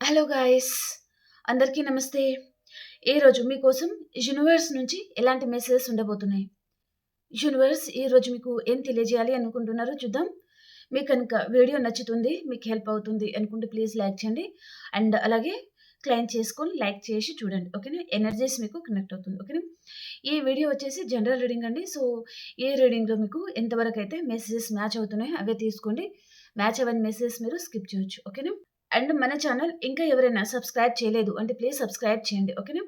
Hello guys, అందరికీ నమస్తే. ఈరోజు మీకోసం యూనివర్స్ నుంచి ఎలాంటి మెసేజెస్ ఉండబోతున్నాయి. యూనివర్స్ ఈరోజు మీకు ఏం తెలియజేయాలి అనుకుంటున్నారో చూద్దాం. మీకు కనుక వీడియో నచ్చుతుంది, మీకు హెల్ప్ అవుతుంది అనుకుంటే ప్లీజ్ లైక్ చేయండి. అండ్ అలాగే క్లైమ్ చేసుకొని లైక్ చేసి చూడండి. ఓకేనా? ఎనర్జీస్ మీకు కనెక్ట్ అవుతుంది. ఓకేనా? ఈ వీడియో వచ్చేసి జనరల్ రీడింగ్ అండి. సో ఈ రీడింగ్లో మీకు ఎంతవరకు అయితే మెసేజెస్ మ్యాచ్ అవుతున్నాయో అవే తీసుకోండి. మ్యాచ్ అవ్వని మెసేజెస్ మీరు స్కిప్ చేయొచ్చు. ఓకేనా? అండ్ మన ఛానల్ ఇంకా ఎవరైనా సబ్స్క్రైబ్ చేయలేదు అంటే ప్లీజ్ సబ్స్క్రైబ్ చేయండి. ఓకేనా?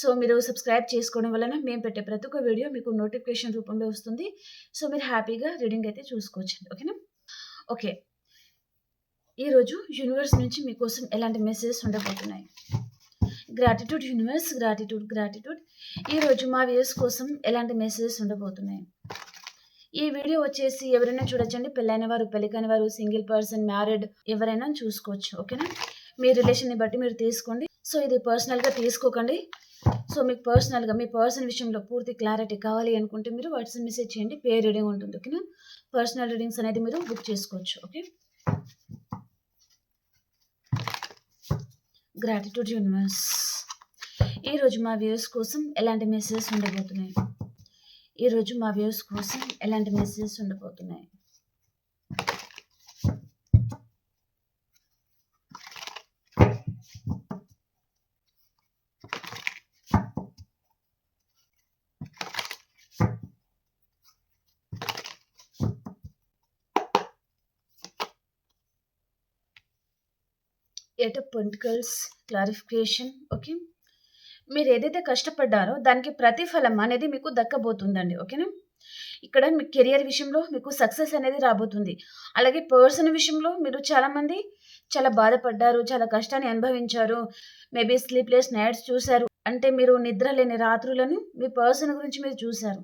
సో మీరు సబ్స్క్రైబ్ చేసుకోవడం వలన మేము పెట్టే ప్రతి ఒక్క వీడియో మీకు నోటిఫికేషన్ రూపంలో వస్తుంది. సో మీరు హ్యాపీగా రీడింగ్ అయితే చూసుకోవచ్చండి. ఓకేనా? ఓకే, ఈరోజు యూనివర్స్ నుంచి మీకోసం ఎలాంటి మెసేజెస్ ఉండబోతున్నాయి. Gratitude universe, gratitude. ఈరోజు మా వ్యూస్ కోసం ఎలాంటి మెసేజెస్ ఉండబోతున్నాయి. ఈ వీడియో వచ్చేసి ఎవరైనా చూడొచ్చండి. పెళ్ళైన వారు, పెళ్ళికాని వారు, సింగిల్ పర్సన్, మ్యారీడ్ ఎవరైనా చూసుకోవచ్చు. ఓకేనా? మీ రిలేషన్ని బట్టి మీరు తీసుకోండి. సో ఇది పర్సనల్గా తీసుకోకండి. సో మీకు పర్సనల్గా మీ పర్సన్ విషయంలో పూర్తి క్లారిటీ కావాలి అనుకుంటే మీరు వాట్సాప్ మెసేజ్ చేయండి. పే రీడింగ్ ఉంటుంది. ఓకేనా? పర్సనల్ రీడింగ్స్ అనేది మీరు బుక్ చేసుకోవచ్చు. ఓకే, గ్రాటిట్యూడ్ యూనివర్స్ ఈరోజు మా వ్యూస్ కోసం ఎలాంటి మెసేజెస్ ఉండబోతున్నాయి. ఈరోజు మా వ్యూస్ కోసం ఎలాంటి మెసేజెస్ ఉండబోతున్నాయి. Eight of pentacles, clarification. Okay, మీరు ఏదైతే కష్టపడ్డారో దానికి ప్రతిఫలం అనేది మీకు దక్కబోతుందండి. ఓకేనా? ఇక్కడ మీ కెరియర్ విషయంలో మీకు సక్సెస్ అనేది రాబోతుంది. అలాగే పర్సన్ విషయంలో మీరు చాలామంది చాలా బాధపడ్డారు, చాలా కష్టాన్ని అనుభవించారు. మేబీ స్లీప్లెస్ నైట్స్ చూశారు. అంటే మీరు నిద్ర లేని రాత్రులను మీ పర్సన్ గురించి మీరు చూశారు.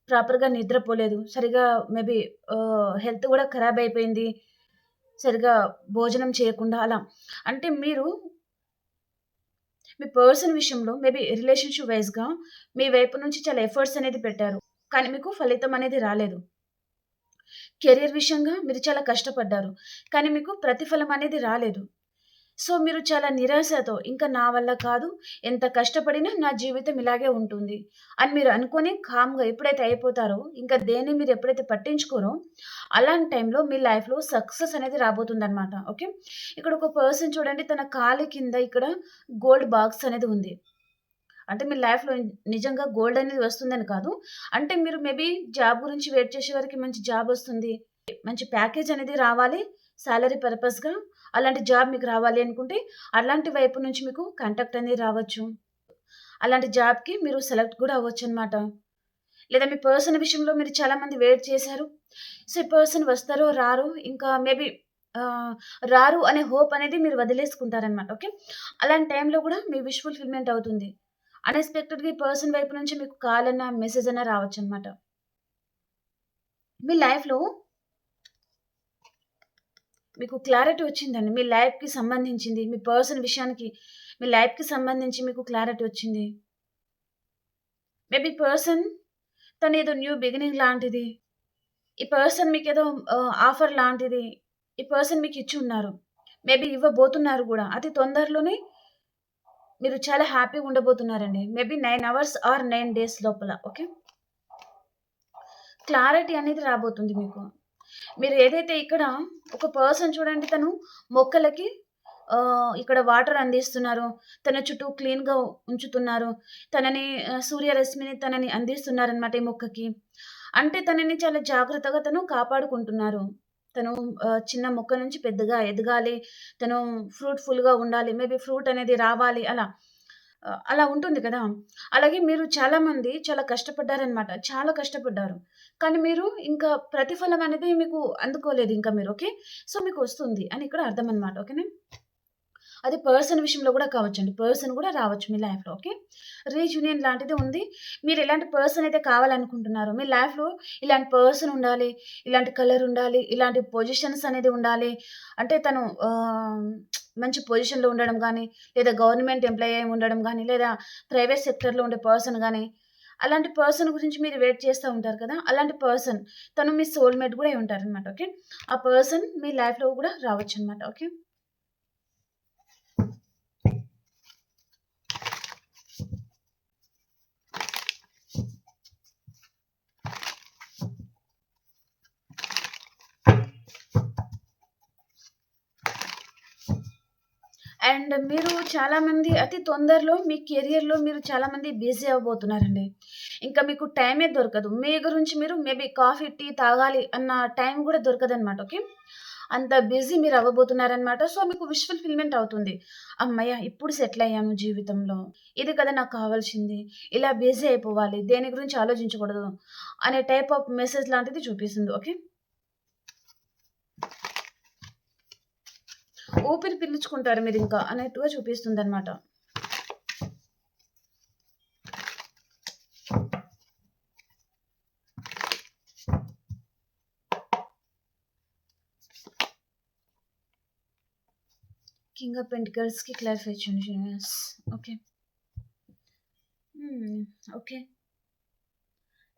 ప్రాపర్గా నిద్రపోలేదు, సరిగా మేబీ హెల్త్ కూడా ఖరాబ్ అయిపోయింది, సరిగా భోజనం చేయకుండా అలా. అంటే మీరు మీ పర్సన్ విషయంలో మేబీ రిలేషన్షిప్ వైజ్గా మీ వైపు నుంచి చాలా ఎఫర్ట్స్ అనేది పెట్టారు, కానీ మీకు ఫలితం అనేది రాలేదు. కెరియర్ విషయంగా మీరు చాలా కష్టపడ్డారు, కానీ మీకు ప్రతిఫలం అనేది రాలేదు. సో మీరు చాలా నిరాశతో ఇంకా నా వల్ల కాదు, ఎంత కష్టపడినా నా జీవితం ఇలాగే ఉంటుంది అని మీరు అనుకొని కామ్గా ఎప్పుడైతే అయిపోతారో, ఇంకా దేన్ని మీరు ఎప్పుడైతే పట్టించుకోరో అలాంటి టైంలో మీ లైఫ్లో సక్సెస్ అనేది రాబోతుందన్నమాట. ఓకే, ఇక్కడ ఒక పర్సన్ చూడండి, తన కాలు కింద ఇక్కడ గోల్డ్ బాక్స్ అనేది ఉంది. అంటే మీ లైఫ్లో నిజంగా గోల్డ్ అనేది వస్తుందని కాదు, అంటే మీరు మేబీ జాబ్ గురించి వెయిట్ చేసే వారికి మంచి జాబ్ వస్తుంది, మంచి ప్యాకేజ్ అనేది రావాలి సాలరీ పర్పస్గా. అలాంటి జాబ్ మీకు రావాలి అనుకుంటే అలాంటి వైపు నుంచి మీకు కాంటాక్ట్ అనేది రావచ్చు. అలాంటి జాబ్కి మీరు సెలెక్ట్ కూడా అవ్వచ్చు అనమాట. లేదా మీ పర్సన్ విషయంలో మీరు చాలామంది వెయిట్ చేశారు. సో ఈ పర్సన్ వస్తారో రారో, ఇంకా మేబీ రారు అనే హోప్ అనేది మీరు వదిలేసుకుంటారనమాట. ఓకే, అలాంటి టైంలో కూడా మీ విష్ ఫుల్ఫిల్మెంట్ అవుతుంది. అన్ఎక్స్పెక్టెడ్గా ఈ పర్సన్ వైపు నుంచి మీకు కాల్ అన్న మెసేజ్ అన్న రావచ్చు అనమాట. మీ లైఫ్లో మీకు క్లారిటీ వచ్చిందండి. మీ లైఫ్కి సంబంధించింది, మీ పర్సన్ విషయానికి మీ లైఫ్కి సంబంధించి మీకు క్లారిటీ వచ్చింది. మేబీ పర్సన్ తను ఏదో న్యూ బిగినింగ్ లాంటిది, ఈ పర్సన్ మీకు ఏదో ఆఫర్ లాంటిది ఈ పర్సన్ మీకు ఇచ్చి ఉన్నారు, మేబీ ఇవ్వబోతున్నారు కూడా అతి తొందరలోనే. మీరు చాలా హ్యాపీగా ఉండబోతున్నారండి. మేబీ 9 hours ఆర్ 9 days లోపల. ఓకే, క్లారిటీ అనేది రాబోతుంది మీకు. మీరు ఏదైతే ఇక్కడ ఒక పర్సన్ చూడండి, తను మొక్కలకి ఇక్కడ వాటర్ అందిస్తున్నారు, తన చుట్టూ క్లీన్గా ఉంచుతున్నారు, తనని సూర్యరశ్మిని తనని అందిస్తున్నారనమాట ఈ మొక్కకి. అంటే తనని చాలా జాగ్రత్తగా తను కాపాడుకుంటున్నారు. తను చిన్న మొక్క నుంచి పెద్దగా ఎదగాలి, తను ఫ్రూట్ఫుల్గా ఉండాలి, మేబీ ఫ్రూట్ అనేది రావాలి, అలా అలా ఉంటుంది కదా. అలాగే మీరు చాలామంది చాలా కష్టపడ్డారనమాట, చాలా కష్టపడ్డారు, కానీ మీరు ఇంకా ప్రతిఫలం అనేది మీకు అందుకోలేదు ఇంకా మీరు. ఓకే, సో మీకు వస్తుంది అని ఇక్కడ అర్థం అనమాట. ఓకేనా? అది పర్సన్ విషయంలో కూడా కావచ్చండి, పర్సన్ కూడా రావచ్చు మీ లైఫ్లో. ఓకే, రీయూనియన్ లాంటిది ఉంది. మీరు ఎలాంటి పర్సన్ అయితే కావాలనుకుంటున్నారో మీ లైఫ్లో ఇలాంటి పర్సన్ ఉండాలి, ఇలాంటి కలర్ ఉండాలి, ఇలాంటి పొజిషన్స్ అనేది ఉండాలి. అంటే తను మంచి పొజిషన్లో ఉండడం కానీ, లేదా గవర్నమెంట్ ఎంప్లాయీ అయి ఉండడం కానీ, లేదా ప్రైవేట్ సెక్టర్లో ఉండే పర్సన్ కానీ, అలాంటి పర్సన్ గురించి మీరు వెయిట్ చేస్తూ ఉంటారు కదా. అలాంటి పర్సన్ తను మీ సోల్మేట్ కూడా అయి ఉంటారనమాట. ఓకే, ఆ పర్సన్ మీ లైఫ్లో కూడా రావచ్చు అనమాట. ఓకే, అండ్ మీరు చాలామంది అతి తొందరలో మీ కెరియర్‌లో మీరు చాలామంది బిజీ అవ్వబోతున్నారండి. ఇంకా మీకు టైమే దొరకదు. మీ గురించి మీరు మేబీ కాఫీ, టీ తాగాలి అన్న టైం గూడా దొరకదనమాట. ఓకే. అంత బిజీ మీరు అవ్వబోతున్నారనమాట. సో, మీకు విష్ ఫుల్‌ఫిల్‌మెంట్ అవుతుంది. హమ్మయ్య! ఇప్పుడు సెటిల్ అయ్యాను జీవితంలో. ఇది కదా నాకు కావాల్సింది. ఇలా బిజీ అయిపోవాలి. దేని గురించి ఆలోచించకూడదు అనే టైప్ ఆఫ్ మెసేజ్ లాంటిది చూపిస్తుంది. ఓకే. ఊపిరి పీల్చుకుంటారు మీరింకా అన్నట్టుగా చూపిస్తుందనమాట. కింగ్ ఆఫ్ పెంటికల్స్‌కి క్లారిఫై చేయండి. యెస్. ఓకే. హ్మ్. ఓకే.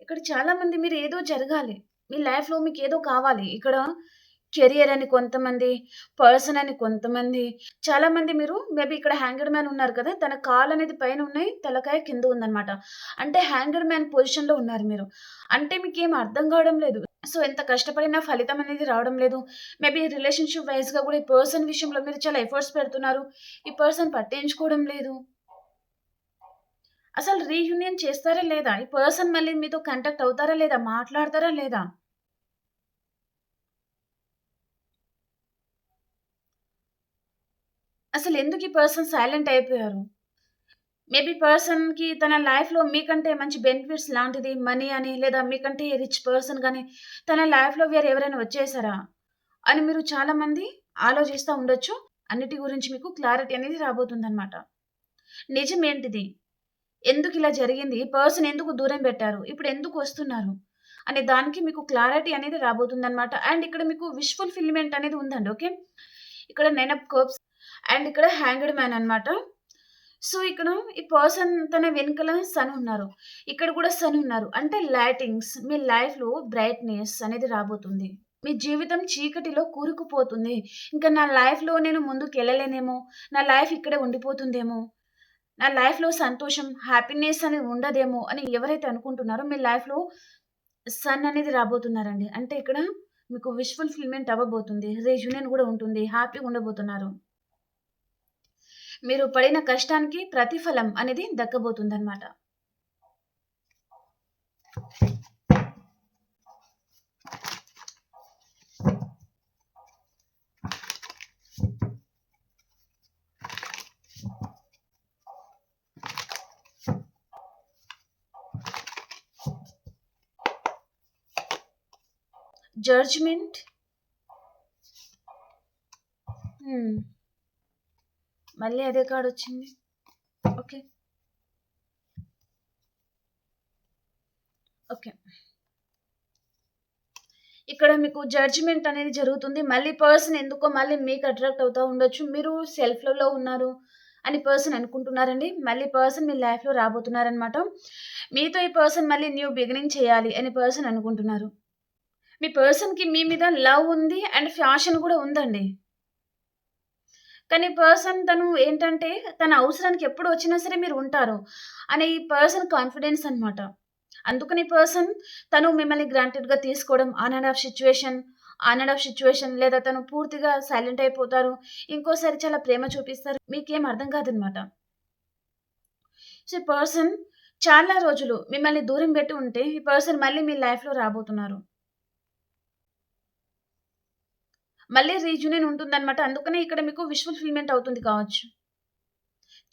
ఇక్కడ చాలామంది మీరు ఏదో జరగాలి. మీ లైఫ్‌లో మీకేదో కావాలి. ఇక్కడ కెరియర్ అని కొంతమంది, పర్సన్ అని కొంతమంది, చాలామంది మీరు మేబీ ఇక్కడ హ్యాంగ్డ్ మ్యాన్ ఉన్నారు కదా! తన కాళ్ళనేది పైన ఉన్నాయి. తలకాయ కింద ఉందనమాట. అంటే హ్యాంగ్డ్ మ్యాన్ పొజిషన్‌లో ఉన్నారు మీరు. అంటే మీకేం అర్థం కావడం లేదు. సో, ఎంత కష్టపడినా ఫలితం అనేది రావడం లేదు. మేబీ రిలేషన్‌షిప్ వైస్‌గా కూడా ఈ పర్సన్ విషయంలో మీరు చాలా ఎఫర్ట్స్ పెడుతున్నారు. ఈ పర్సన్ పట్టించుకోవడం లేదు. అసలు రీయూనియన్ చేస్తారా లేదా? ఈ పర్సన్ మళ్ళీ మీతో కాంటాక్ట్ అవుతారా లేదా? మాట్లాడతారా లేదా? అసలెందుకు ఈ పర్సన్ సైలెంట్ అయిపోయారు? మేబీ పర్సన్‌కి తన లైఫ్‌లో మీకంటే మంచి బెనిఫిట్స్ లాంటిది మనీ అని లేదా మీకంటే రిచ్ పర్సన్ గాని తన లైఫ్‌లో వేరే ఎవరైనా వచ్చేసారా? అని మీరు చాలామంది ఆలోచిస్తా ఉండొచ్చు. అన్నిటి గురించి మీకు క్లారిటీ అనేది రాబోతుందనమాట. నిజమేంటిది? ఎందుకిలా జరిగింది? ఈ పర్సన్ ఎందుకు దూరం పెట్టారు? ఇప్పుడెందుకు వస్తున్నారు? అనే దానికి మీకు క్లారిటీ అనేది రాబోతుందనమాట. అండ్ ఇక్కడ మీకు విష్ ఫుల్‌ఫిల్‌మెంట్ అనేది ఉందండి. ఓకే. ఇక్కడ 9 ఆఫ్ కప్స్ అండ్ ఇక్కడ హ్యాంగ్డ్ మ్యాన్ అనమాట. సో, ఇక్కడ ఈ పర్సన్ తన వెనకాల సన్ ఉన్నారు. ఇక్కడ కూడా సన్ ఉన్నారు. అంటే లైటింగ్స్ మీ లైఫ్‌లో బ్రైట్‌నెస్ అనేది రాబోతుంది. మీ జీవితం చీకటిలో కూరుకుపోతుంది. ఇంకా నా లైఫ్‌లో నేను ముందుకెళ్ళలేనేమో, నా లైఫ్ ఇక్కడే ఉండిపోతుందేమో, నా లైఫ్‌లో సంతోషం, హ్యాపీనెస్ అనేది ఉండదేమో అని ఎవరైతే అనుకుంటున్నారో మీ లైఫ్‌లో సన్ అనేది రాబోతున్నారండి. అంటే ఇక్కడ మీకు విష్ ఫుల్‌ఫిల్‌మెంట్ అవ్వబోతుంది. రీయూనియన్ గూడా ఉంటుంది. హ్యాపీగా ఉండబోతున్నారు. మీరు పడిన కష్టానికి ప్రతిఫలం అనేది దక్కబోతుందనమాట. జడ్జ్‌మెంట్. హ్మ్. మళ్ళీ అదే కార్డొచ్చింది. ఓకే. ఓకే. ఇక్కడ మీకు జడ్జ్‌మెంట్ అనేది జరుగుతుంది. మళ్ళీ పర్సన్ ఎందుకో మళ్ళీ మీకు అట్రాక్ట్ అవుతా ఉండొచ్చు. మీరు సెల్ఫ్ లవ్‌లో ఉన్నారు అని పర్సన్ అనుకుంటున్నారండి. మళ్ళీ పర్సన్ మీ లైఫ్‌లో రాబోతున్నారనమాట. మీతో ఈ పర్సన్ మళ్ళీ న్యూ బిగినింగ్ చేయాలి అని పర్సన్ అనుకుంటున్నారు. మీ పర్సన్‌కి మీ మీద లవ్ ఉంది అండ్ ఫ్యాషన్ గూడా ఉందండి. కానీ పర్సన్ తను ఏంటంటే తన అవసరానికి ఎప్పుడు వచ్చినా సరే మీరు ఉంటారు అనే ఈ పర్సన్ కాన్ఫిడెన్స్ అనమాట. అందుకని పర్సన్ తను మిమ్మల్ని గ్రాంటెడ్‌గా తీసుకోవడం ఆన్ అండ్ ఆఫ్ సిట్యుయేషన్ లేదా తను పూర్తిగా సైలెంట్ అయిపోతారు. ఇంకోసారి చాలా ప్రేమ చూపిస్తారు. మీకేం అర్థం కాదనమాట. సో, ఈ పర్సన్ చాలా రోజులు మిమ్మల్ని దూరం పెట్టి ఉంటే ఈ పర్సన్ మళ్ళీ మీ లైఫ్‌లో రాబోతున్నారు. మళ్ళీ రీయూనియన్ ఉంటుందనమాట. అందుకనే ఇక్కడ మీకు విష్ ఫుల్‌ఫిల్‌మెంట్ అవుతుంది కావచ్చు.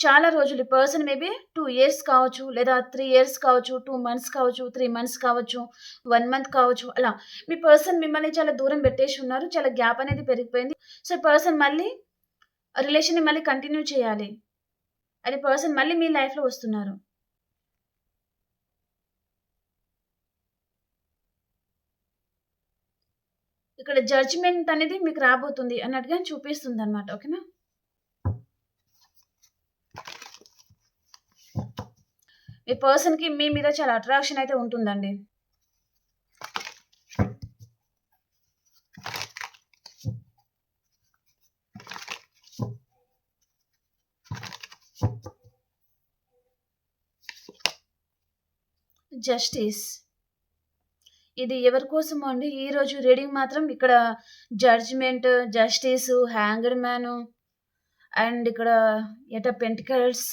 చాలా రోజులు ఈ పర్సన్ మేబీ 2 ఇయర్స్ కావచ్చు, లేదా 3 ఇయర్స్ కావచ్చు, 2 మంత్స్ కావచ్చు, 3 మంత్స్ కావచ్చు, 1 మంత్ కావచ్చు అలా. మీ పర్సన్ మిమ్మల్ని చాలా దూరం పెట్టేసి ఉన్నారు. చాలా గ్యాప్ అనేది పెరిగిపోయింది. సో, ఈ పర్సన్ మళ్ళీ రిలేషన్‌ని మళ్ళీ కంటిన్యూ చేయాలి అని పర్సన్ మళ్ళీ మీ లైఫ్‌లో వస్తున్నారు. ఇక్కడ జడ్జ్‌మెంట్ అనేది మీకు రాబోతుంది అన్నట్టుగా చూపిస్తుందన్నమాట. ఓకేనా? మీ పర్సన్‌కి మీ మీద చాలా అట్రాక్షన్ అయితే ఉంటుందండి. జస్టిస్. ఇది ఎవరి కోసమో అండి. ఈరోజు రీడింగ్ మాత్రం ఇక్కడ జడ్జ్‌మెంట్, జస్టిసు, హ్యాంగ్డ్ మ్యాను అండ్ ఇక్కడ ఎట్ ఆఫ్ పెంటికల్స్.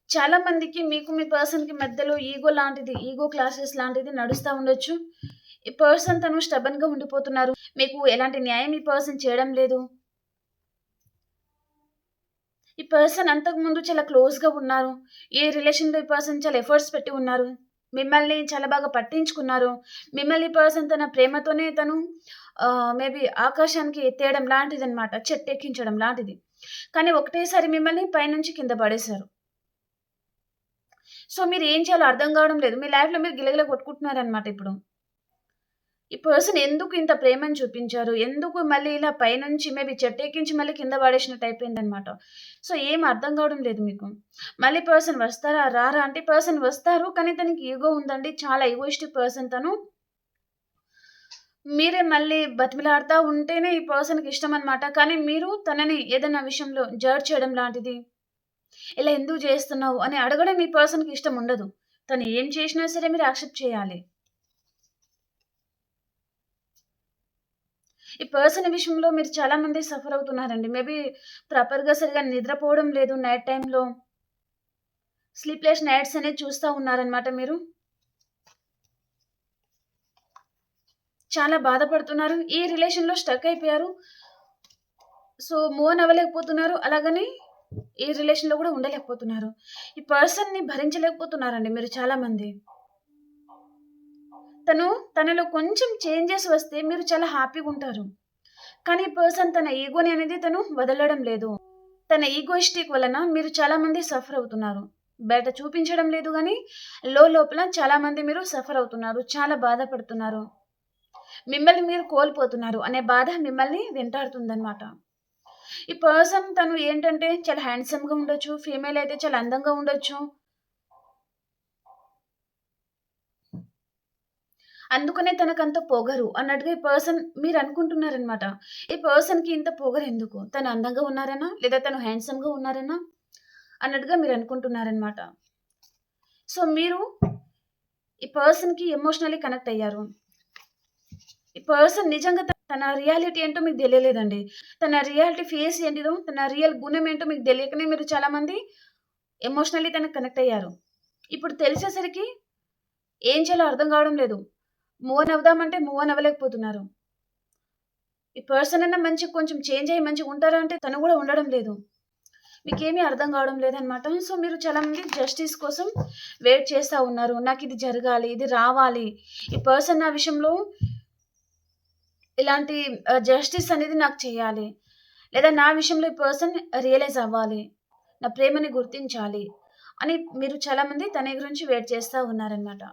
చాలా మందికి మీకు మీ పర్సన్‌కి మధ్యలో ఈగో లాంటిది, ఈగో క్లాషెస్ లాంటిది నడుస్తా ఉండొచ్చు. ఈ పర్సన్ తను స్టబర్న్‌గా ఉండిపోతున్నారు. మీకు ఎలాంటి న్యాయం ఈ పర్సన్ చేయడం లేదు. ఈ పర్సన్ అంతకుముందు చాలా క్లోజ్‌గా ఉన్నారు. ఈ రిలేషన్‌లో ఈ పర్సన్ చాలా ఎఫర్ట్స్ పెట్టి ఉన్నారు. మిమ్మల్ని చాలా బాగా పట్టించుకున్నారు. మిమ్మల్ని ఈ పర్సన్ తన ప్రేమతోనే తను మేబీ ఆకాశానికి ఎత్తేయడం లాంటిదనమాట. చెట్టెక్కించడం లాంటిది. కానీ ఒకటేసారి మిమ్మల్ని పైనుంచి కింద పడేశారు. సో, మీరేం చేయాలో అర్థం కావడం లేదు. మీ లైఫ్‌లో మీరు గిలగిల కొట్టుకుంటున్నారనమాట ఇప్పుడు. ఈ పర్సన్ ఎందుకు ఇంత ప్రేమను చూపించారు? ఎందుకు మళ్ళీ ఇలా పైనుంచి మేబీ చెట్టెక్కించి మళ్ళీ కింద పడేసినట్టు అయిపోయిందనమాట. సో, ఏం అర్థం కావడం లేదు మీకు. మళ్ళీ పర్సన్ వస్తారా? రారా? అంటే పర్సన్ వస్తారు. కానీ తనకి ఈగో ఉందండి. చాలా ఈగోయిస్టిక్ పర్సన్ తను. మీరే మళ్ళీ బతిమిలాడుతా ఉంటేనే ఈ పర్సన్‌కి ఇష్టమనమాట. కానీ మీరు తనని ఏదైనా విషయంలో జడ్జ్ చేయడం లాంటిది, ఇలా ఎందుకు చేస్తున్నావు అని అడగడం ఈ పర్సన్‌కి ఇష్టం ఉండదు. తను ఏం చేసినా సరే మీరు యాక్సెప్ట్ చేయాలి. ఈ పర్సన్ విషయంలో మీరు చాలా మంది సఫర్ అవుతున్నారండి. మేబీ ప్రాపర్‌గా సరిగ్గా నిద్రపోవడం లేదు నైట్ టైమ్‌లో. స్లీప్‌లెస్ నైట్స్ అనేది చూస్తా ఉన్నారనమాట మీరు. చాలా బాధపడుతున్నారు. ఈ రిలేషన్‌లో స్టక్ అయిపోయారు. సో, మూవ్ ఆన్ అవ్వలేకపోతున్నారు. అలాగని ఈ రిలేషన్‌లో కూడా ఉండలేకపోతున్నారు. ఈ పర్సన్‌ని భరించలేకపోతున్నారండి మీరు చాలా మంది. తనలో కొంచెం చేంజెస్ వస్తే మీరు చాలా హ్యాపీగుంటారు. కానీ ఈ పర్సన్ తన ఈగోని అనేది తను వదలడం లేదు. తన ఈగోయిస్టిక్ వలన మీరు చాలా మంది సఫర్ అవుతున్నారు. బయట చూపించడం లేదు గానీ, లోపల చాలా మంది మీరు సఫర్ అవుతున్నారు. చాలా బాధపడుతున్నారు. మిమ్మల్ని మీరు కోల్పోతున్నారు అనే బాధ మిమ్మల్ని వెంటాడుతుందనమాట. ఈ పర్సన్ తను ఏంటంటే చాలా హ్యాండ్సమ్‌గా ఉండొచ్చు. ఫీమేల్ అయితే చాలా అందంగా ఉండొచ్చు. అందుకనే తనకంత పొగరు అన్నట్టుగా ఈ పర్సన్ మీరనుకుంటున్నారనమాట. ఈ పర్సన్‌కి ఇంత పొగరెందుకు? తను అందంగా ఉన్నారనా? లేదా తను హ్యాండ్సమ్‌గా ఉన్నారనా? అన్నట్టుగా మీరనుకుంటున్నారనమాట. సో, మీరు ఈ పర్సన్‌కి ఎమోషనల్లీ కనెక్ట్ అయ్యారు. ఈ పర్సన్ నిజంగా తన రియాలిటీ ఏంటో మీకు తెలియలేదండి. తన రియాలిటీ ఫేస్ ఏంటిదో, తన రియల్ గుణం ఏంటో మీకు తెలియకనే మీరు చాలా మంది ఎమోషనల్లీ తనకి కనెక్ట్ అయ్యారు. ఇప్పుడు తెలిసేసరికి ఏం చేయాలో అర్థం కావడం లేదు. మూవ్ ఆన్ అవుదామంటే మూవ్ ఆన్ అవ్వలేకపోతున్నారు. ఈ పర్సన్ అన్నా మంచిగా కొంచెం చేంజ్ అయ్యి మంచిగుంటారా అంటే తను కూడా ఉండడం లేదు. మీకేమీ అర్థం కావడం లేదనమాట. సో, మీరు చాలా మంది జస్టిస్ కోసం వెయిట్ చేస్తా ఉన్నారు. నాకిది జరగాలి, ఇది రావాలి. ఈ పర్సన్ నా విషయంలో ఇలాంటి జస్టిస్ అనేది నాకు చేయాలి. లేదా నా విషయంలో ఈ పర్సన్ రియలైజ్ అవ్వాలి. నా ప్రేమని గుర్తించాలి అని మీరు చాలా మంది తన గురించి వెయిట్ చేస్తా ఉన్నారనమాట.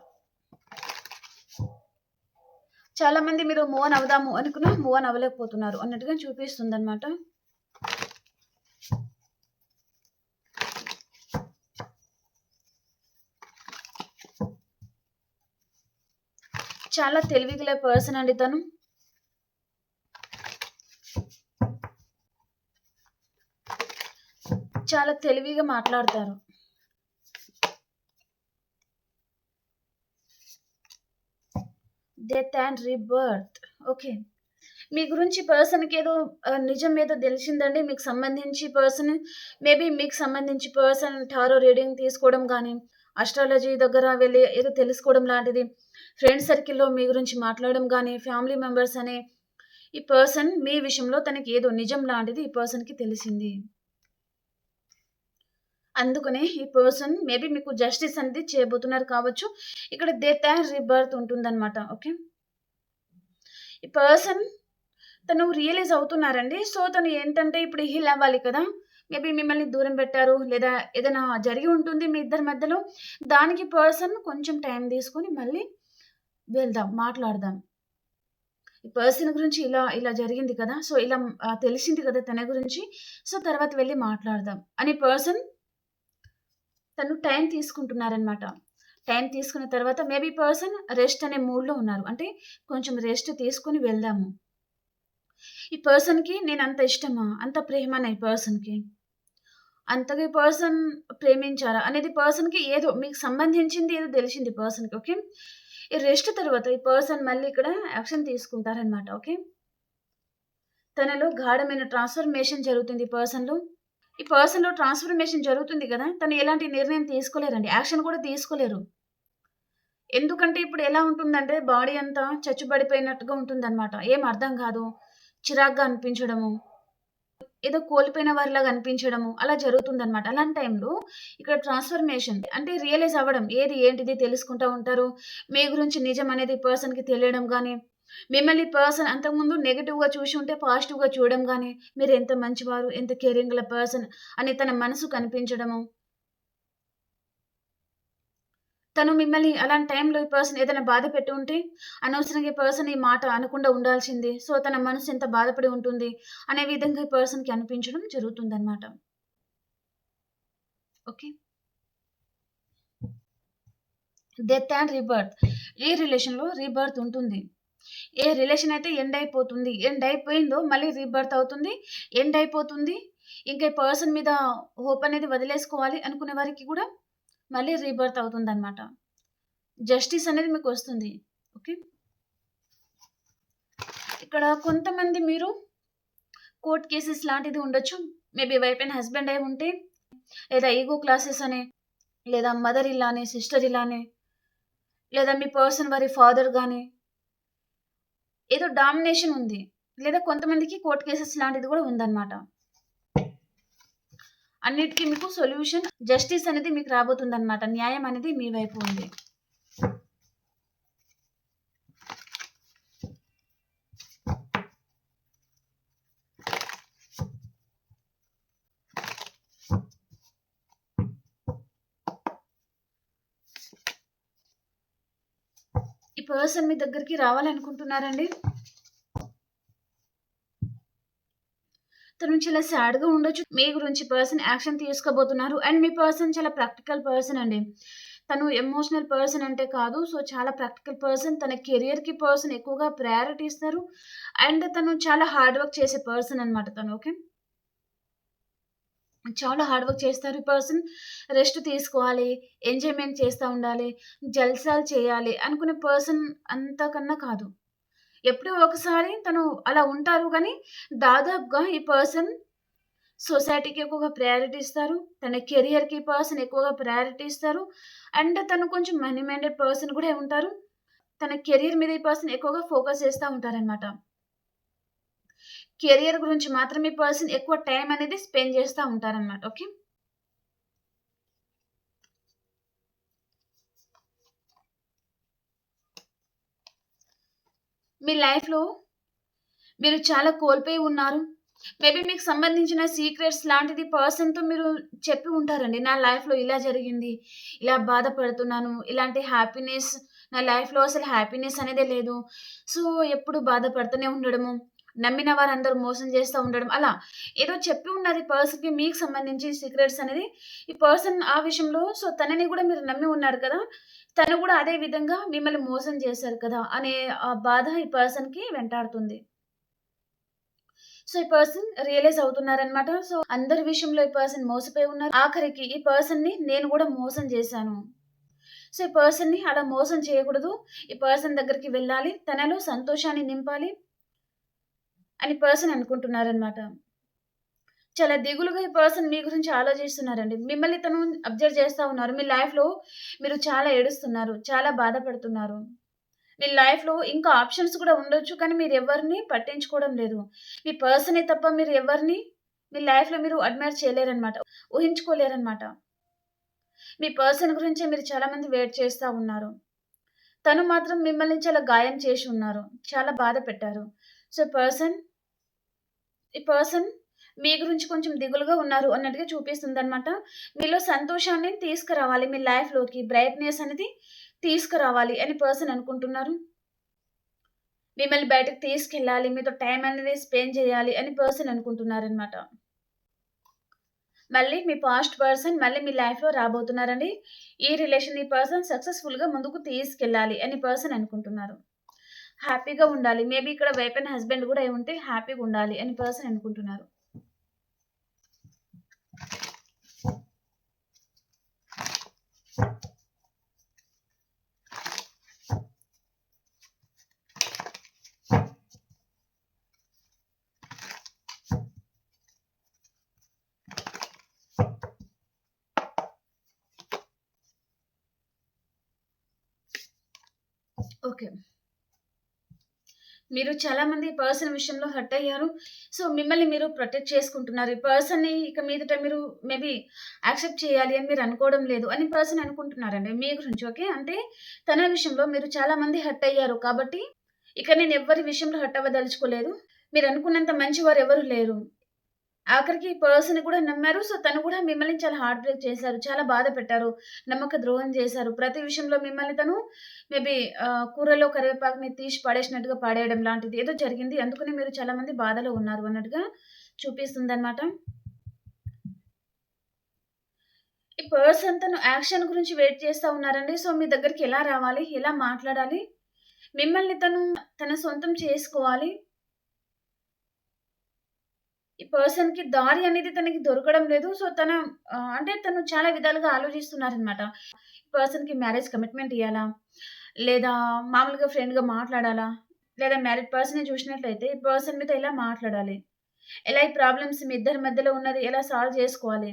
చాలా మంది మీరు మూవ్ ఆన్ అవుదాము అనుకున్నా మూవ్ ఆన్ అవ్వలేకపోతున్నారు అన్నట్టుగా చూపిస్తుందనమాట. చాలా తెలివిగల పర్సన్ అండి తను. చాలా తెలివిగా మాట్లాడతారు. Death and rebirth. ఓకే. మీ గురించి పర్సన్‌కి ఏదో నిజం ఏదో తెలిసిందండి మీకు సంబంధించి పర్సన్. మేబీ మీకు సంబంధించి పర్సన్ టారో రీడింగ్ తీసుకోవడం గానీ, అస్ట్రాలజీ దగ్గర వెళ్లి ఏదో తెలుసుకోవడం లాంటిది, ఫ్రెండ్స్ సర్కిల్‌లో మీ గురించి మాట్లాడడం గానీ, ఫ్యామిలీ మెంబర్స్ అనే ఈ పర్సన్ మీ విషయంలో తనకి ఏదో నిజం లాంటిది ఈ పర్సన్‌కి తెలిసింది. అందుకనే ఈ పర్సన్ మేబీ మీకు జస్టిస్ అనేది చేయబోతున్నారు కావచ్చు. ఇక్కడ డెత్ అండ్ రీబర్త్ ఉంటుందన్నమాట. ఓకే. ఈ పర్సన్ తను రియలైజ్ అవుతున్నారండి. సో, తను ఏంటంటే ఇప్పుడు హీల్ అవ్వాలి కదా! మేబీ మిమ్మల్ని దూరం పెట్టారు. లేదా ఏదైనా జరిగి ఉంటుంది మీ ఇద్దరి మధ్యలో. దానికి పర్సన్ కొంచెం టైం తీసుకొని మళ్ళీ వెళ్దాం, మాట్లాడదాం. ఈ పర్సన్ గురించి ఇలా ఇలా జరిగింది కదా! సో, ఇలా తెలిసింది కదా తన గురించి. సో, తర్వాత వెళ్లి మాట్లాడదాం అని పర్సన్ తను టైం తీసుకుంటున్నారనమాట. టైం తీసుకున్న తర్వాత మేబీ పర్సన్ రెస్ట్ అనే మూడ్‌లో ఉన్నారు. అంటే కొంచెం రెస్ట్ తీసుకొని వెళ్దాము. ఈ పర్సన్‌కి నేనంత ఇష్టమా? అంత ప్రేమనా ఈ పర్సన్‌కి? అంతగా ఈ పర్సన్ ప్రేమించారా? అనేది పర్సన్‌కి ఏదో మీకు సంబంధించింది ఏదో తెలిసింది పర్సన్‌కి. ఓకే. ఈ రెస్ట్ తర్వాత ఈ పర్సన్ మళ్ళీ ఇక్కడ యాక్షన్ తీసుకుంటారనమాట. ఓకే. తనలో గాఢమైన ట్రాన్స్‌ఫర్మేషన్ జరుగుతుంది ఈ పర్సన్‌లో. ఈ పర్సన్‌లో ట్రాన్స్‌ఫర్మేషన్ జరుగుతుంది గదా! తను ఎలాంటి నిర్ణయం తీసుకోలేరండి. యాక్షన్ కూడా తీసుకోలేరు. ఎందుకంటే ఇప్పుడు ఎలా ఉంటుందంటే బాడీ అంతా చచ్చుబడిపోయినట్టుగా ఉంటుందనమాట. ఏం అర్థం కాదు. చిరాకుగా అనిపించడము, ఏదో కోల్పోయిన వారిలాగా అనిపించడము అలా జరుగుతుందనమాట. అలాంటి టైంలో ఇక్కడ ట్రాన్స్‌ఫర్మేషన్ అంటే రియలైజ్ అవ్వడం. ఏది ఏంటిది తెలుసుకుంటా ఉంటారు. మీ గురించి నిజం అనేది పర్సన్‌కి తెలియడం గానీ, మిమ్మల్ని పర్సన్ అంతకుముందు నెగెటివ్‌గా చూసి ఉంటే పాజిటివ్‌గా చూడడం గానీ, మీరెంత మంచివారు, ఎంత కేరింగ్ గల పర్సన్ అని తన మనసు కనిపించడము. తను మిమ్మల్ని అలాంటి టైంలో ఈ పర్సన్ ఏదైనా బాధ పెట్టి ఉంటే, అనవసరంగా ఈ పర్సన్ ఈ మాట అనకుండా ఉండాల్సింది. సో, తన మనసు ఎంత బాధపడి ఉంటుంది అనే విధంగా ఈ పర్సన్‌కి అనిపించడం జరుగుతుందనమాట. ఓకే. Death and rebirth. ఏ రిలేషన్‌లో రీబర్త్ ఉంటుంది. ఏ రిలేషన్ అయితే ఎండ్ అయిపోతుంది. ఎండ్ అయిపోయిందో మళ్ళీ రీబర్త్ అవుతుంది. ఎండ్ అయిపోతుంది. ఇంకా ఈ పర్సన్ మీద హోప్ అనేది వదిలేసుకోవాలి అనుకునే వారికి కూడా మళ్ళీ రీబర్త్ అవుతుందనమాట. జస్టిస్ అనేది మీకొస్తుంది. ఓకే. ఇక్కడ కొంతమంది మీరు కోర్ట్ కేసెస్ లాంటిది ఉండొచ్చు. మేబీ వైఫ్ అండ్ హస్బెండ్ అయి ఉంటే, లేదా ఈగో క్లాసెస్ అని, లేదా మదర్ ఇల్లా అని, సిస్టర్ ఇల్లా అని, లేదా మీ పర్సన్ వారి ఫాదర్ గాని, ఏదో డామినేషన్ ఉంది. లేదా కొంతమందికి కోర్ట్ కేసెస్ లాంటిది కూడా ఉందన్నమాట. అన్నిటికి మీకు సొల్యూషన్ జస్టిస్ అనేది మీకు రాబోతుందన్నమాట. న్యాయం అనేది మీ వైపు ఉంది. ఈ పర్సన్ మీ దగ్గరికి రావాలనుకుంటున్నారండి. తను చాలా సాడ్‌గా ఉండొచ్చు. మీ గురించి పర్సన్ యాక్షన్ తీసుకోబోతున్నారు. అండ్ మీ పర్సన్ చాలా ప్రాక్టికల్ పర్సన్ అండి. తను ఎమోషనల్ పర్సన్ అంటే కాదు. సో, చాలా ప్రాక్టికల్ పర్సన్. తన కెరియర్‌కి పర్సన్ ఎక్కువగా ప్రయారిటీ ఇస్తారు. అండ్ తను చాలా హార్డ్ వర్క్ చేసే పర్సన్ అనమాట తను. ఓకే. చాలా హార్డ్ వర్క్ చేస్తారు ఈ పర్సన్. రెస్ట్ తీసుకోవాలి, ఎంజాయ్‌మెంట్ చేస్తా ఉండాలి, జల్సాలు చేయాలి అనుకునే పర్సన్ అంతకన్నా కాదు. ఎప్పుడో ఒకసారి తను అలా ఉంటారు గానీ, దాదాపుగా ఈ పర్సన్ సొసైటీకి ఎక్కువగా ప్రయారిటీ ఇస్తారు. తన కెరియర్‌కి ఈ పర్సన్ ఎక్కువగా ప్రయారిటీ ఇస్తారు. అండ్ తను కొంచెం మనీ మైండెడ్ పర్సన్ కూడా ఉంటారు. తన కెరియర్ మీద ఈ పర్సన్ ఎక్కువగా ఫోకస్ చేస్తా ఉంటారనమాట. కెరియర్ గురించి మాత్రం ఈ పర్సన్ ఎక్కువ టైం అనేది స్పెండ్ చేస్తా ఉంటారనమాట. ఓకే. మీ లైఫ్‌లో మీరు చాలా కోల్పోయి ఉన్నారు. మేబీ మీకు సంబంధించిన సీక్రెట్స్ లాంటిది పర్సన్‌తో మీరు చెప్పి ఉంటారండి. నా లైఫ్‌లో ఇలా జరిగింది. ఇలా బాధపడుతున్నాను. ఇలాంటి హ్యాపీనెస్ నా లైఫ్‌లో అసలు హ్యాపీనెస్ అనేదే లేదు. సో, ఎప్పుడు బాధపడుతూనే ఉండడము. నమ్మిన వారందరూ మోసం చేస్తా ఉండడం. అలా ఏదో చెప్పి ఉన్నారు ఈ పర్సన్‌కి మీకు సంబంధించి సీక్రెట్స్ అనేది. ఈ పర్సన్ ఆ విషయంలో సో, తనని కూడా మీరు నమ్మి ఉన్నారు కదా! తను కూడా అదే విధంగా మిమ్మల్ని మోసం చేశారు కదా! అనే ఆ బాధ ఈ పర్సన్‌కి వెంటాడుతుంది. సో, ఈ పర్సన్ రియలైజ్ అవుతున్నారనమాట. సో, అందరి విషయంలో ఈ పర్సన్ మోసపోయి ఉన్నారు. ఆఖరికి ఈ పర్సన్‌ని నేను గూడా మోసం చేశాను. సో, ఈ పర్సన్‌ని అలా మోసం చేయకూడదు. ఈ పర్సన్ దగ్గరికి వెళ్ళాలి. తనలో సంతోషాన్ని నింపాలి అని పర్సన్ అనుకుంటున్నారనమాట. చాలా దిగులుగా ఈ పర్సన్ మీ గురించి ఆలోచిస్తున్నారండి. మిమ్మల్ని తను అబ్జర్వ్ చేస్తా ఉన్నారు. మీ లైఫ్‌లో మీరు చాలా ఏడుస్తున్నారు. చాలా బాధపడుతున్నారు. మీ లైఫ్‌లో ఇంకా ఆప్షన్స్ కూడా ఉండొచ్చు. కానీ మీరెవ్వరిని పట్టించుకోవడం లేదు. మీ పర్సనే తప్ప మీరు ఎవరిని మీ లైఫ్‌లో మీరు అడ్మైర్ చేయలేరనమాట. ఊహించుకోలేరనమాట. మీ పర్సన్ గురించే మీరు చాలా మంది వెయిట్ చేస్తా ఉన్నారు. తను మాత్రం మిమ్మల్ని చాలా గాయం చేసి ఉన్నారు. చాలా బాధ పెట్టారు. సో, ఈ పర్సన్ మీ గురించి కొంచెం దిగులుగా ఉన్నారు అన్నట్టుగా చూపిస్తుందనమాట. మీలో సంతోషాన్ని తీసుకురావాలి. మీ లైఫ్‌లోకి బ్రైట్‌నెస్ అనేది తీసుకురావాలి అని పర్సన్ అనుకుంటున్నారు. మిమ్మల్ని బయటకి తీసుకెళ్ళాలి. మీతో టైమ్ అనేది స్పెండ్ చేయాలి అని పర్సన్ అనుకుంటున్నారనమాట. మళ్ళీ మీ పాస్ట్ పర్సన్ మళ్ళీ మీ లైఫ్‌లో రాబోతున్నారండి. ఈ రిలేషన్ ఈ పర్సన్ సక్సెస్‌ఫుల్‌గా ముందుకు తీసుకెళ్ళాలి అని పర్సన్ అనుకుంటున్నారు. హ్యాపీగా ఉండాలి. మేబీ ఇక్కడ వైఫ్ అండ్ హస్బెండ్ గూడా అయి ఉంటే హ్యాపీగా ఉండాలి అని పర్సన్ అనుకుంటున్నారు. ఓకే. మీరు చాలామంది ఈ పర్సన్ విషయంలో హర్ట్ అయ్యారు. సో, మిమ్మల్ని మీరు ప్రొటెక్ట్ చేసుకుంటున్నారు. ఈ పర్సన్‌ని ఇక మీదట మీరు మేబీ యాక్సెప్ట్ చేయాలి అని మీరు అనుకోవడం లేదు అని పర్సన్ అనుకుంటున్నారండి మీ గురించి. ఓకే. అంటే తన విషయంలో మీరు చాలామంది హర్ట్ అయ్యారు. కాబట్టి ఇక నేను ఎవ్వరి విషయంలో హర్ట్ అవ్వదలుచుకోలేదు. మీరనుకున్నంత మంచివారు ఎవరు లేరు. ఆఖరికి ఈ పర్సన్‌ని కూడా నమ్మారు. సో, తను కూడా మిమ్మల్ని చాలా హార్ట్ బ్రేక్ చేశారు. చాలా బాధ పెట్టారు. నమ్మక ద్రోహం చేశారు. ప్రతి విషయంలో మిమ్మల్ని తను మేబీ కూరలో కరివేపాకుని తీసి పడేసినట్టుగా పడేయడం లాంటిది ఏదో జరిగింది. అందుకని మీరు చాలా మంది బాధలో ఉన్నారు అన్నట్టుగా చూపిస్తుందన్నమాట. ఈ పర్సన్ తను యాక్షన్ గురించి వెయిట్ చేస్తా ఉన్నారండి. సో, మీ దగ్గరికి ఎలా రావాలి? ఎలా మాట్లాడాలి? మిమ్మల్ని తను తన సొంతం చేసుకోవాలి. ఈ పర్సన్‌కి దారి అనేది తనకి దొరకడం లేదు. సో, అంటే తను చాలా విధాలుగా ఆలోచిస్తున్నారనమాట. ఈ పర్సన్‌కి మ్యారేజ్ కమిట్మెంట్ ఇయ్యాలా? లేదా మామూలుగా ఫ్రెండ్‌గా మాట్లాడాలా? లేదా మ్యారీడ్ పర్సన్‌ని చూసినట్లయితే ఈ పర్సన్ మీతో ఎలా మాట్లాడాలి? ఎలా ఈ ప్రాబ్లమ్స్ మీ ఇద్దరి మధ్యలో ఉన్నది ఎలా సాల్వ్ చేసుకోవాలి?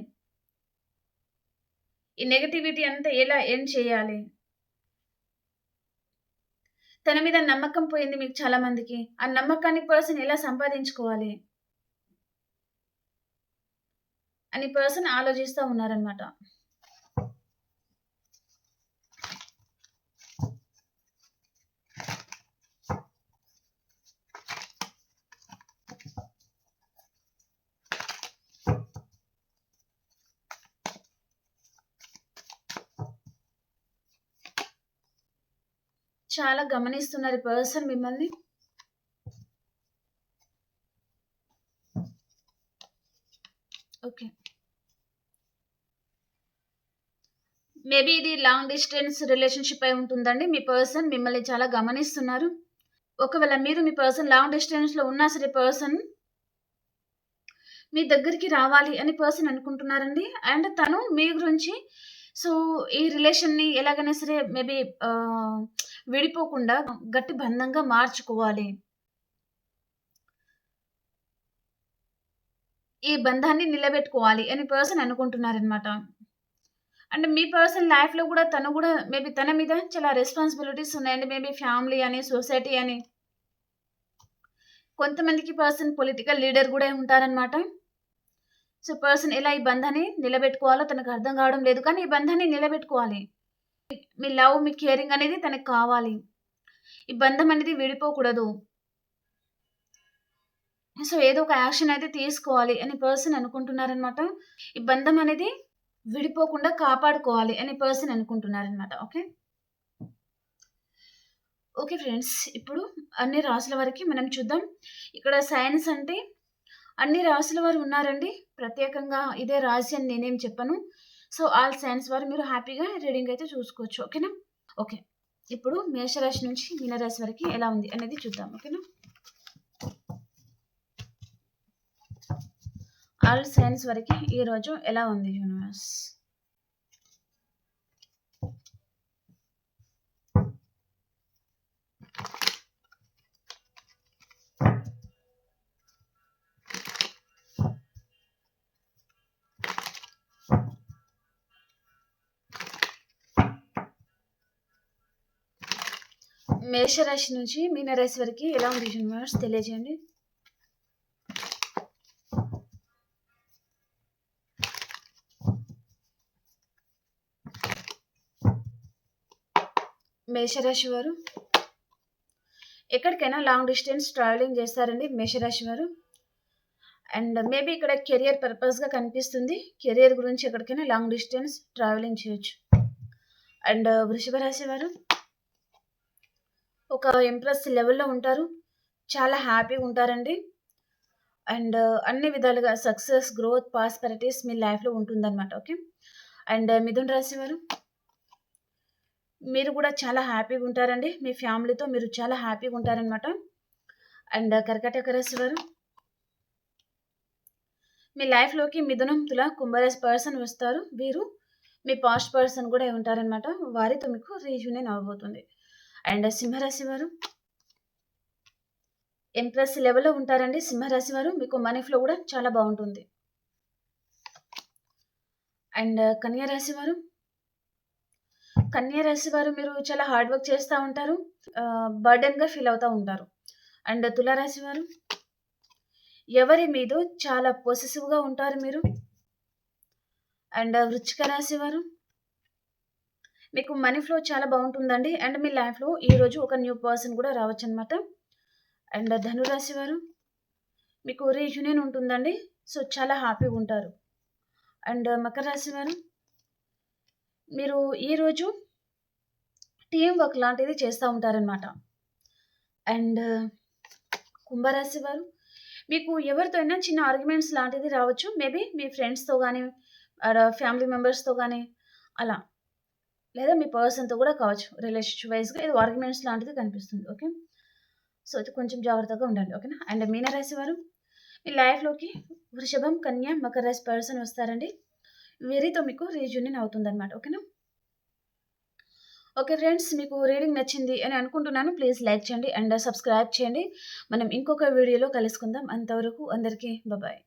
ఈ నెగటివిటీ అంతా ఎలా ఎండ్ చేయాలి? తన మీద నమ్మకం పోయింది మీకు చాలా మందికి. ఆ నమ్మకాన్ని పర్సన్ ఎలా సంపాదించుకోవాలి? అని పర్సన్ ఆలోచిస్తా ఉన్నారనమాట. చాలా గమనిస్తున్నారు ఈ పర్సన్ మిమ్మల్ని. ఓకే. మేబీ ఇది లాంగ్ డిస్టెన్స్ రిలేషన్‌షిప్ అయి ఉంటుందండి. మీ పర్సన్ మిమ్మల్ని చాలా గమనిస్తున్నారు. ఒకవేళ మీరు మీ పర్సన్ లాంగ్ డిస్టెన్స్‌లో ఉన్నా సరే పర్సన్ మీ దగ్గరికి రావాలి అని పర్సన్ అనుకుంటున్నారండి. అండ్ తను మీ గురించి సో, ఈ రిలేషన్‌ని ఎలాగైనా సరే మేబీ ఆహ్, విడిపోకుండా గట్టి బంధంగా మార్చుకోవాలి. ఈ బంధాన్ని నిలబెట్టుకోవాలి అని పర్సన్ అనుకుంటున్నారనమాట. అంటే మీ పర్సన్ లైఫ్‌లో గూడా తను గూడా మేబీ తన మీద చాలా రెస్పాన్సిబిలిటీస్ ఉన్నాయండి. మేబీ ఫ్యామిలీ అని, సొసైటీ అని. కొంతమందికి పర్సన్ పొలిటికల్ లీడర్ గూడా ఉంటారనమాట. సో, పర్సన్ ఎలా ఈ బంధాన్ని నిలబెట్టుకోవాలో తనకు అర్థం కావడం లేదు. కానీ ఈ బంధాన్ని నిలబెట్టుకోవాలి. మీ లవ్, మీ కేరింగ్ అనేది తనకి కావాలి. ఈ బంధం అనేది విడిపోకూడదు. సో, ఏదో ఒక యాక్షన్ అయితే తీసుకోవాలి అని పర్సన్ అనుకుంటున్నారనమాట. ఈ బంధం అనేది విడిపోకుండా కాపాడుకోవాలి అని పర్సన్ అనుకుంటున్నారనమాట. ఓకే. Okay friends. ఇప్పుడు అన్ని రాసుల వరకి మనం చూద్దాం. ఇక్కడ సైన్స్ అంటే అన్ని రాసుల వారు ఉన్నారండి. ప్రత్యేకంగా ఇదే రాశి అని నేనేం చెప్పను. సో, ఆల్ సైన్స్ వారు మీరు హ్యాపీగా రీడింగ్ అయితే చూసుకోవచ్చు. ఓకేనా? ఓకే. ఇప్పుడు మేషరాశి నుంచి మీనరాశి వరకి ఎలా ఉంది అనేది చూద్దాం. ఓకేనా? ఆల్ సైన్స్ వరకి ఈరోజు ఎలా ఉంది యూనివర్స్? మేషరాశి నుంచి మీనరాశి వరకి ఎలా ఉంది యూనివర్స్ తెలియజేయండి. మేషరాశి వారు ఎక్కడికైనా లాంగ్ డిస్టెన్స్ ట్రావెలింగ్ చేస్తారండి మేషరాశి వారు. అండ్ మేబీ ఇక్కడ కెరియర్ పర్పస్‌గా కనిపిస్తుంది. కెరియర్ గురించి ఎక్కడికైనా లాంగ్ డిస్టెన్స్ ట్రావెలింగ్ చేయొచ్చు. అండ్ వృషభ రాశి వారు ఒక ఇంప్రెస్ లెవెల్‌లో ఉంటారు. చాలా హ్యాపీగా ఉంటారండి. అండ్ అన్ని విధాలుగా సక్సెస్, గ్రోత్, ప్రాస్పెరిటీస్ మీ లైఫ్‌లో ఉంటుందన్నమాట. ఓకే. అండ్ మిథున రాశి వారు మీరు కూడా చాలా హ్యాపీగా ఉంటారండి. మీ ఫ్యామిలీతో మీరు చాలా హ్యాపీగా ఉంటారనమాట. అండ్ కర్కాటక రాశి వారు మీ లైఫ్‌లోకి మిథునం, తుల, కుంభరాశి పర్సన్ వస్తారు. వీరు మీ పాస్ట్ పర్సన్ కూడా ఉంటారనమాట. వారితో మీకు రీయూనియన్ అవ్వబోతుంది. అండ్ సింహరాశి వారు ఎంప్రెస్ లెవెల్‌లో ఉంటారండి. సింహరాశి వారు మీకు మనీ ఫ్లో కూడా చాలా బాగుంటుంది. అండ్ కన్యా రాశి వారు మీరు చాలా హార్డ్ వర్క్ చేస్తా ఉంటారు. బర్డెన్‌గా ఫీల్ అవుతా ఉంటారు. అండ్ తులారాశి వారు ఎవరి మీదో చాలా పొసెసివ్‌గా ఉంటారు మీరు. అండ్ వృశ్చిక రాశి వారు మీకు మనీ ఫ్లో చాలా బావుంటుందండి. అండ్ మీ లైఫ్‌లో ఈరోజు ఒక న్యూ పర్సన్ కూడా రావచ్చనమాట. అండ్ ధనురాశి వారు మీకు రీయూనియన్ ఉంటుందండి. సో, చాలా హ్యాపీగుంటారు. అండ్ మకర రాశి వారు మీరు ఈరోజు టీమ్ వర్క్ లాంటిది చేస్తా ఉంటారనమాట. అండ్ కుంభరాశి వారు మీకు ఎవరితో అయినా చిన్న ఆర్గ్యుమెంట్స్ లాంటిది రావచ్చు. మేబీ మీ ఫ్రెండ్స్‌తో గానీ, ఫ్యామిలీ మెంబర్స్‌తో గానీ అలా. లేదా మీ పర్సన్‌తో కూడా కావచ్చు. రిలేషన్‌షిప్ వైస్‌గా ఏదో ఆర్గ్యుమెంట్స్ లాంటిది కనిపిస్తుంది. ఓకే. సో, అయితే కొంచెం జాగ్రత్తగా ఉండండి. ఓకేనా. అండ్ మీనరాశి వారు మీ లైఫ్‌లోకి వృషభం, కన్య, మకర రాశి పర్సన్ వస్తారండి. వీరితో మీకు రీయూనియన్ అవుతుందనమాట. ఓకేనా. ఓకే ఫ్రెండ్స్, మీకు రీడింగ్ నచ్చింది అని అనుకుంటున్నాను. ప్లీజ్ లైక్ చేయండి అండ్ సబ్స్క్రైబ్ చేయండి. మనం ఇంకొక వీడియోలో కలుసుకుందాం. అంతవరకు అందరికీ బాయ్.